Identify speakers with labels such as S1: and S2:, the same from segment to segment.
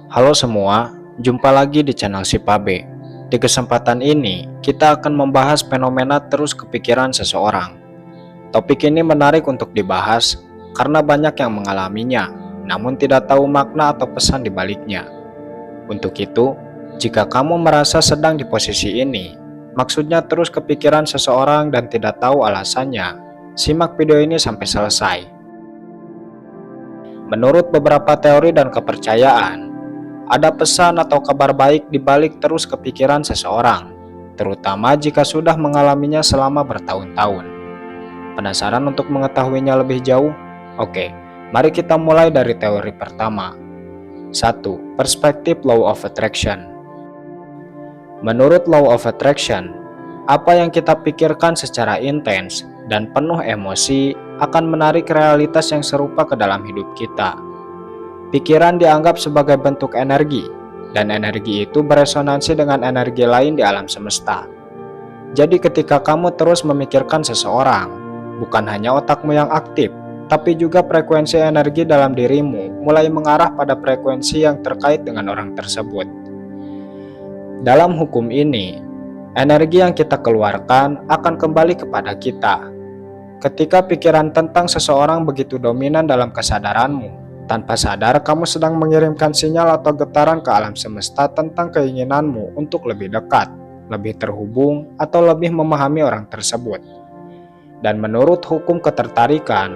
S1: Halo semua, jumpa lagi di channel si Pabe. Di kesempatan ini, kita akan membahas fenomena terus kepikiran seseorang. Topik ini menarik untuk dibahas karena banyak yang mengalaminya, namun tidak tahu makna atau pesan di baliknya. Untuk itu, jika kamu merasa sedang di posisi ini, maksudnya terus kepikiran seseorang dan tidak tahu alasannya, simak video ini sampai selesai. Menurut beberapa teori dan kepercayaan, ada pesan atau kabar baik di balik terus kepikiran seseorang, terutama jika sudah mengalaminya selama bertahun-tahun. Penasaran untuk mengetahuinya lebih jauh? Oke, mari kita mulai dari teori pertama. 1. Perspektif Law of Attraction. Menurut Law of Attraction, apa yang kita pikirkan secara intens dan penuh emosi akan menarik realitas yang serupa ke dalam hidup kita. Pikiran dianggap sebagai bentuk energi, dan energi itu beresonansi dengan energi lain di alam semesta. Jadi ketika kamu terus memikirkan seseorang, bukan hanya otakmu yang aktif, tapi juga frekuensi energi dalam dirimu mulai mengarah pada frekuensi yang terkait dengan orang tersebut. Dalam hukum ini, energi yang kita keluarkan akan kembali kepada kita. Ketika pikiran tentang seseorang begitu dominan dalam kesadaranmu, tanpa sadar, kamu sedang mengirimkan sinyal atau getaran ke alam semesta tentang keinginanmu untuk lebih dekat, lebih terhubung, atau lebih memahami orang tersebut. Dan menurut hukum ketertarikan,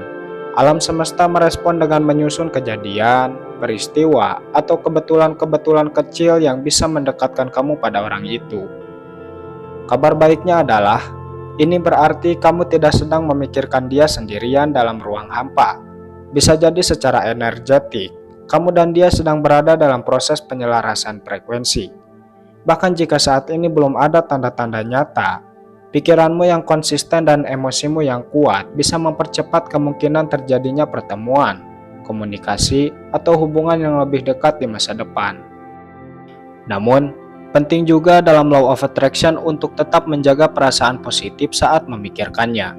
S1: alam semesta merespon dengan menyusun kejadian, peristiwa, atau kebetulan-kebetulan kecil yang bisa mendekatkan kamu pada orang itu. Kabar baiknya adalah, ini berarti kamu tidak sedang memikirkan dia sendirian dalam ruang hampa. Bisa jadi secara energetik, kamu dan dia sedang berada dalam proses penyelarasan frekuensi. Bahkan jika saat ini belum ada tanda-tanda nyata, pikiranmu yang konsisten dan emosimu yang kuat bisa mempercepat kemungkinan terjadinya pertemuan, komunikasi, atau hubungan yang lebih dekat di masa depan. Namun, penting juga dalam Law of Attraction untuk tetap menjaga perasaan positif saat memikirkannya,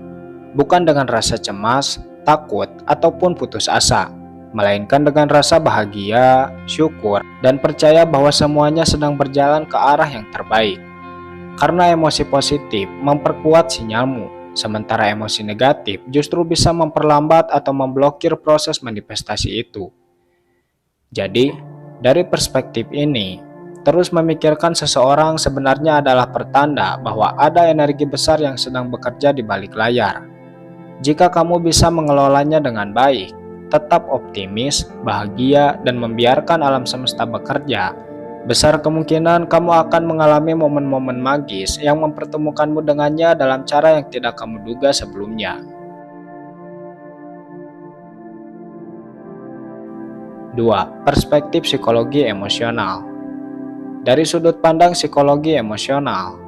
S1: bukan dengan rasa cemas, takut, ataupun putus asa, melainkan dengan rasa bahagia, syukur, dan percaya bahwa semuanya sedang berjalan ke arah yang terbaik. Karena emosi positif memperkuat sinyalmu, sementara emosi negatif justru bisa memperlambat atau memblokir proses manifestasi itu. Jadi, dari perspektif ini, terus memikirkan seseorang sebenarnya adalah pertanda bahwa ada energi besar yang sedang bekerja di balik layar. Jika kamu bisa mengelolanya dengan baik, tetap optimis, bahagia, dan membiarkan alam semesta bekerja, besar kemungkinan kamu akan mengalami momen-momen magis yang mempertemukanmu dengannya dalam cara yang tidak kamu duga sebelumnya. 2. Perspektif psikologi emosional. Dari sudut pandang psikologi emosional,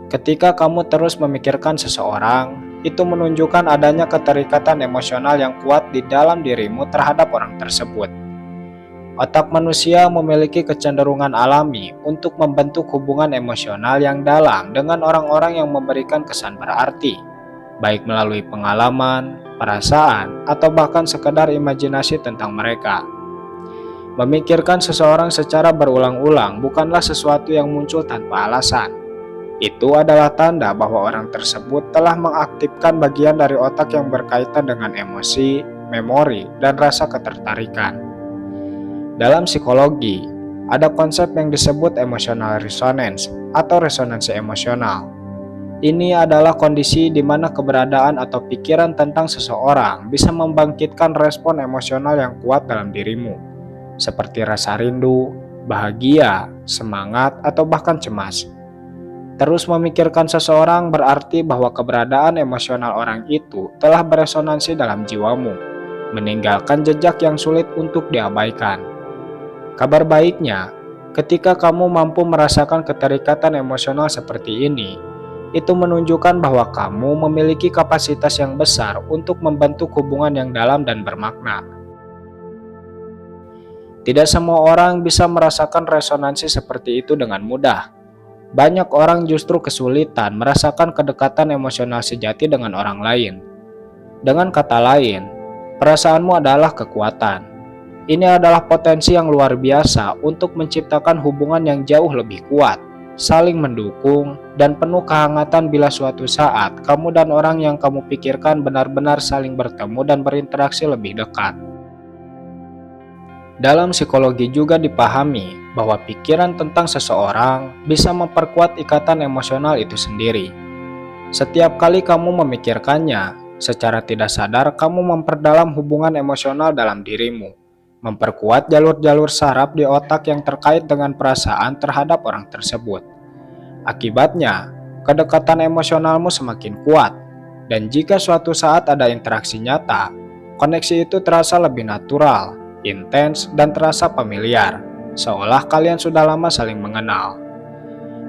S1: ketika kamu terus memikirkan seseorang, itu menunjukkan adanya keterikatan emosional yang kuat di dalam dirimu terhadap orang tersebut. Otak manusia memiliki kecenderungan alami untuk membentuk hubungan emosional yang dalam dengan orang-orang yang memberikan kesan berarti, baik melalui pengalaman, perasaan, atau bahkan sekedar imajinasi tentang mereka. Memikirkan seseorang secara berulang-ulang bukanlah sesuatu yang muncul tanpa alasan. Itu adalah tanda bahwa orang tersebut telah mengaktifkan bagian dari otak yang berkaitan dengan emosi, memori, dan rasa ketertarikan. Dalam psikologi, ada konsep yang disebut emotional resonance atau resonansi emosional. Ini adalah kondisi di mana keberadaan atau pikiran tentang seseorang bisa membangkitkan respon emosional yang kuat dalam dirimu, seperti rasa rindu, bahagia, semangat, atau bahkan cemas. Terus memikirkan seseorang berarti bahwa keberadaan emosional orang itu telah beresonansi dalam jiwamu, meninggalkan jejak yang sulit untuk diabaikan. Kabar baiknya, ketika kamu mampu merasakan keterikatan emosional seperti ini, itu menunjukkan bahwa kamu memiliki kapasitas yang besar untuk membentuk hubungan yang dalam dan bermakna. Tidak semua orang bisa merasakan resonansi seperti itu dengan mudah. Banyak orang justru kesulitan merasakan kedekatan emosional sejati dengan orang lain. Dengan kata lain, perasaanmu adalah kekuatan. Ini adalah potensi yang luar biasa untuk menciptakan hubungan yang jauh lebih kuat, saling mendukung, dan penuh kehangatan bila suatu saat kamu dan orang yang kamu pikirkan benar-benar saling bertemu dan berinteraksi lebih dekat. Dalam psikologi juga dipahami bahwa pikiran tentang seseorang bisa memperkuat ikatan emosional itu sendiri. Setiap kali kamu memikirkannya, secara tidak sadar kamu memperdalam hubungan emosional dalam dirimu, memperkuat jalur-jalur saraf di otak yang terkait dengan perasaan terhadap orang tersebut. Akibatnya, kedekatan emosionalmu semakin kuat, dan jika suatu saat ada interaksi nyata, koneksi itu terasa lebih natural, intens, dan terasa familiar, seolah kalian sudah lama saling mengenal.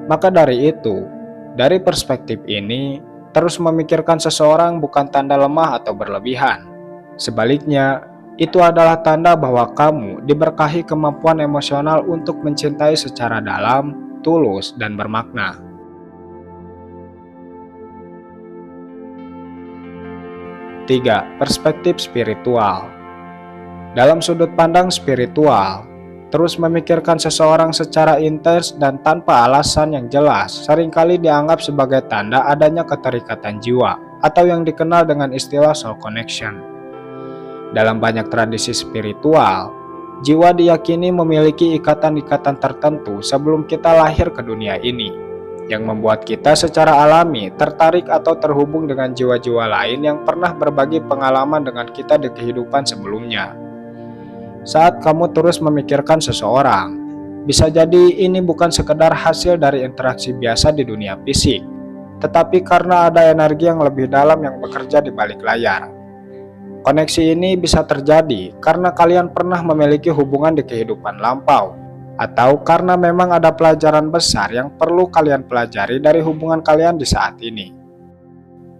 S1: Maka dari itu, dari perspektif ini, terus memikirkan seseorang bukan tanda lemah atau berlebihan. Sebaliknya, itu adalah tanda bahwa kamu diberkahi kemampuan emosional untuk mencintai secara dalam, tulus, dan bermakna. Tiga, perspektif spiritual. Dalam sudut pandang spiritual, terus memikirkan seseorang secara intens dan tanpa alasan yang jelas seringkali dianggap sebagai tanda adanya keterikatan jiwa atau yang dikenal dengan istilah soul connection. Dalam banyak tradisi spiritual, jiwa diyakini memiliki ikatan-ikatan tertentu sebelum kita lahir ke dunia ini, yang membuat kita secara alami tertarik atau terhubung dengan jiwa-jiwa lain yang pernah berbagi pengalaman dengan kita di kehidupan sebelumnya. Saat kamu terus memikirkan seseorang, bisa jadi ini bukan sekedar hasil dari interaksi biasa di dunia fisik, tetapi karena ada energi yang lebih dalam yang bekerja di balik layar. Koneksi ini bisa terjadi karena kalian pernah memiliki hubungan di kehidupan lampau, atau karena memang ada pelajaran besar yang perlu kalian pelajari dari hubungan kalian di saat ini.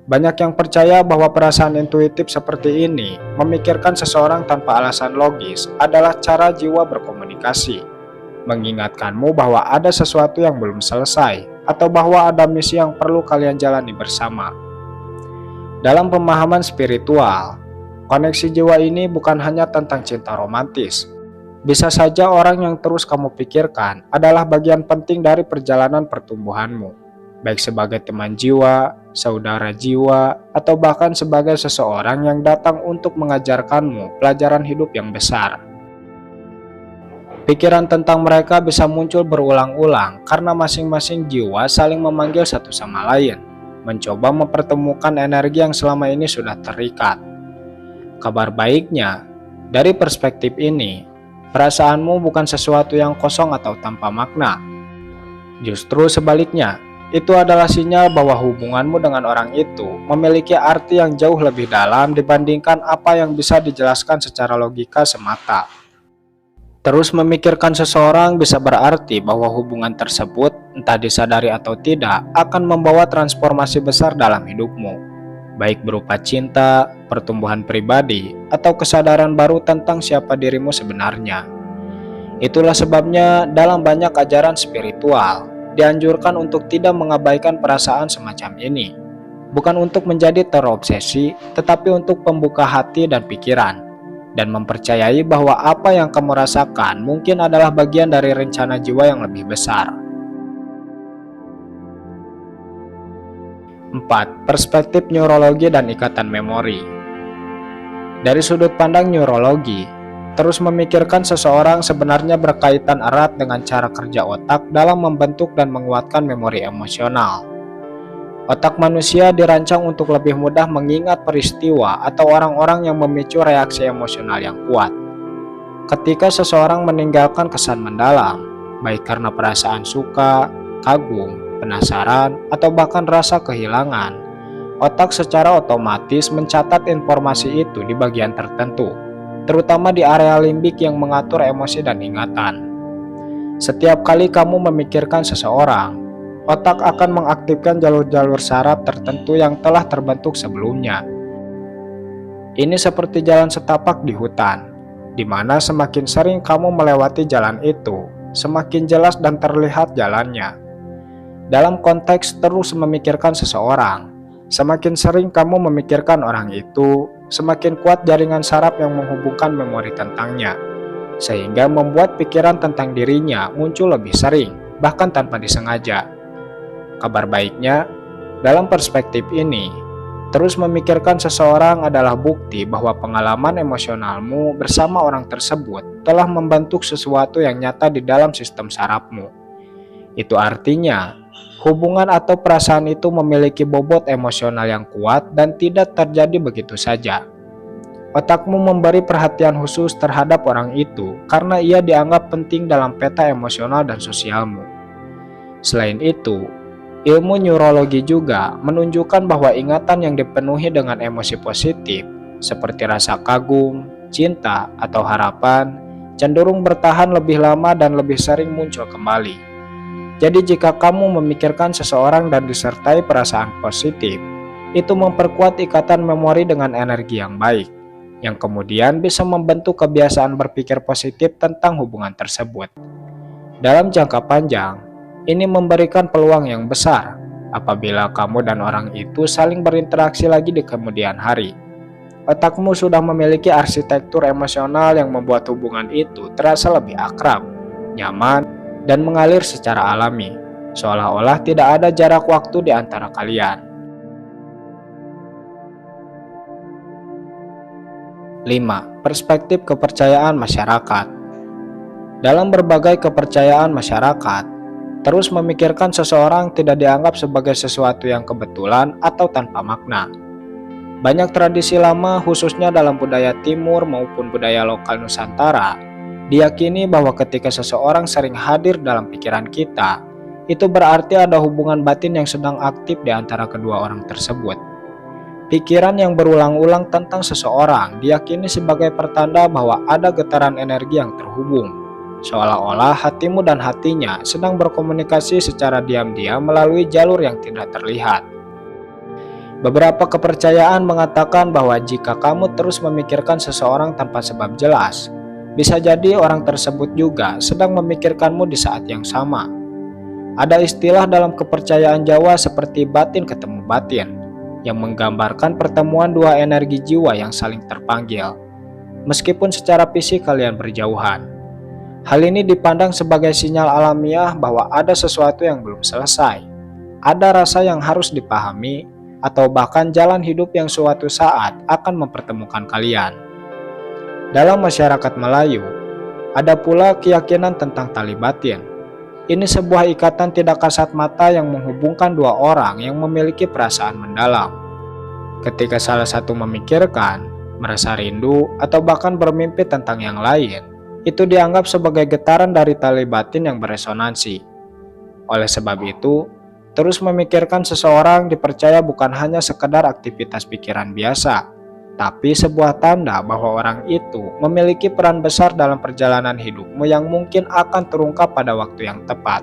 S1: Banyak yang percaya bahwa perasaan intuitif seperti ini, memikirkan seseorang tanpa alasan logis, adalah cara jiwa berkomunikasi, mengingatkanmu bahwa ada sesuatu yang belum selesai, atau bahwa ada misi yang perlu kalian jalani bersama. Dalam pemahaman spiritual, koneksi jiwa ini bukan hanya tentang cinta romantis. Bisa saja orang yang terus kamu pikirkan adalah bagian penting dari perjalanan pertumbuhanmu, baik sebagai teman jiwa, saudara jiwa, atau bahkan sebagai seseorang yang datang untuk mengajarkanmu pelajaran hidup yang besar. Pikiran tentang mereka bisa muncul berulang-ulang karena masing-masing jiwa saling memanggil satu sama lain, mencoba mempertemukan energi yang selama ini sudah terikat. Kabar baiknya, dari perspektif ini, perasaanmu bukan sesuatu yang kosong atau tanpa makna. Justru sebaliknya, itu adalah sinyal bahwa hubunganmu dengan orang itu memiliki arti yang jauh lebih dalam dibandingkan apa yang bisa dijelaskan secara logika semata. Terus memikirkan seseorang bisa berarti bahwa hubungan tersebut, entah disadari atau tidak, akan membawa transformasi besar dalam hidupmu, baik berupa cinta, pertumbuhan pribadi, atau kesadaran baru tentang siapa dirimu sebenarnya. Itulah sebabnya dalam banyak ajaran spiritual, dianjurkan untuk tidak mengabaikan perasaan semacam ini. Bukan untuk menjadi terobsesi, tetapi untuk membuka hati dan pikiran, dan mempercayai bahwa apa yang kamu rasakan mungkin adalah bagian dari rencana jiwa yang lebih besar. 4. Perspektif neurologi dan ikatan memori. Dari sudut pandang neurologi, terus memikirkan seseorang sebenarnya berkaitan erat dengan cara kerja otak dalam membentuk dan menguatkan memori emosional. Otak manusia dirancang untuk lebih mudah mengingat peristiwa atau orang-orang yang memicu reaksi emosional yang kuat. Ketika seseorang meninggalkan kesan mendalam, baik karena perasaan suka, kagum, penasaran, atau bahkan rasa kehilangan, otak secara otomatis mencatat informasi itu di bagian tertentu, terutama di area limbik yang mengatur emosi dan ingatan. Setiap kali kamu memikirkan seseorang, otak akan mengaktifkan jalur-jalur saraf tertentu yang telah terbentuk sebelumnya. Ini seperti jalan setapak di hutan, di mana semakin sering kamu melewati jalan itu, semakin jelas dan terlihat jalannya. Dalam konteks terus memikirkan seseorang, semakin sering kamu memikirkan orang itu, semakin kuat jaringan saraf yang menghubungkan memori tentangnya. sehingga membuat pikiran tentang dirinya muncul lebih sering, bahkan tanpa disengaja. Kabar baiknya, dalam perspektif ini, terus memikirkan seseorang adalah bukti bahwa pengalaman emosionalmu bersama orang tersebut telah membentuk sesuatu yang nyata di dalam sistem sarafmu. Itu artinya, hubungan atau perasaan itu memiliki bobot emosional yang kuat dan tidak terjadi begitu saja. Otakmu memberi perhatian khusus terhadap orang itu karena ia dianggap penting dalam peta emosional dan sosialmu. Selain itu, ilmu neurologi juga menunjukkan bahwa ingatan yang dipenuhi dengan emosi positif, seperti rasa kagum, cinta, atau harapan, cenderung bertahan lebih lama dan lebih sering muncul kembali. Jadi jika kamu memikirkan seseorang dan disertai perasaan positif, itu memperkuat ikatan memori dengan energi yang baik, yang kemudian bisa membentuk kebiasaan berpikir positif tentang hubungan tersebut. Dalam jangka panjang, ini memberikan peluang yang besar apabila kamu dan orang itu saling berinteraksi lagi di kemudian hari. Otakmu sudah memiliki arsitektur emosional yang membuat hubungan itu terasa lebih akrab, nyaman, dan mengalir secara alami, seolah-olah tidak ada jarak waktu di antara kalian. 5. Perspektif kepercayaan masyarakat. Dalam berbagai kepercayaan masyarakat, terus memikirkan seseorang tidak dianggap sebagai sesuatu yang kebetulan atau tanpa makna. Banyak tradisi lama, khususnya dalam budaya timur maupun budaya lokal Nusantara, diyakini bahwa ketika seseorang sering hadir dalam pikiran kita, itu berarti ada hubungan batin yang sedang aktif di antara kedua orang tersebut. Pikiran yang berulang-ulang tentang seseorang diyakini sebagai pertanda bahwa ada getaran energi yang terhubung, seolah-olah hatimu dan hatinya sedang berkomunikasi secara diam-diam melalui jalur yang tidak terlihat. Beberapa kepercayaan mengatakan bahwa jika kamu terus memikirkan seseorang tanpa sebab jelas, bisa jadi orang tersebut juga sedang memikirkanmu di saat yang sama. Ada istilah dalam kepercayaan Jawa seperti batin ketemu batin, yang menggambarkan pertemuan dua energi jiwa yang saling terpanggil, meskipun secara fisik kalian berjauhan. Hal ini dipandang sebagai sinyal alamiah bahwa ada sesuatu yang belum selesai, ada rasa yang harus dipahami, atau bahkan jalan hidup yang suatu saat akan mempertemukan kalian. Dalam masyarakat Melayu, ada pula keyakinan tentang tali batin. Ini sebuah ikatan tidak kasat mata yang menghubungkan dua orang yang memiliki perasaan mendalam. Ketika salah satu memikirkan, merasa rindu, atau bahkan bermimpi tentang yang lain, itu dianggap sebagai getaran dari tali batin yang beresonansi. Oleh sebab itu, terus memikirkan seseorang dipercaya bukan hanya sekedar aktivitas pikiran biasa, tapi sebuah tanda bahwa orang itu memiliki peran besar dalam perjalanan hidupmu yang mungkin akan terungkap pada waktu yang tepat.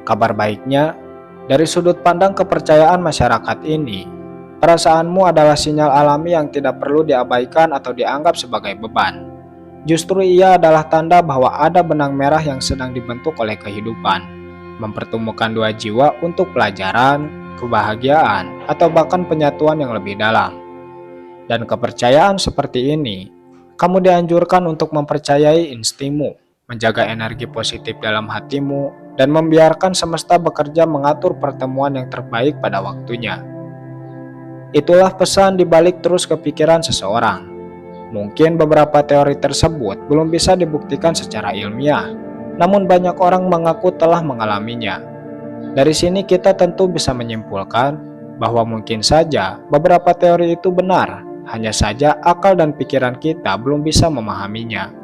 S1: Kabar baiknya, dari sudut pandang kepercayaan masyarakat ini, perasaanmu adalah sinyal alami yang tidak perlu diabaikan atau dianggap sebagai beban. Justru ia adalah tanda bahwa ada benang merah yang sedang dibentuk oleh kehidupan, mempertemukan dua jiwa untuk pelajaran, kebahagiaan, atau bahkan penyatuan yang lebih dalam. Dan kepercayaan seperti ini, kamu dianjurkan untuk mempercayai instingmu, menjaga energi positif dalam hatimu, dan membiarkan semesta bekerja mengatur pertemuan yang terbaik pada waktunya. Itulah pesan di balik terus kepikiran seseorang. Mungkin beberapa teori tersebut belum bisa dibuktikan secara ilmiah, namun banyak orang mengaku telah mengalaminya. Dari sini kita tentu bisa menyimpulkan bahwa mungkin saja beberapa teori itu benar, hanya saja akal dan pikiran kita belum bisa memahaminya.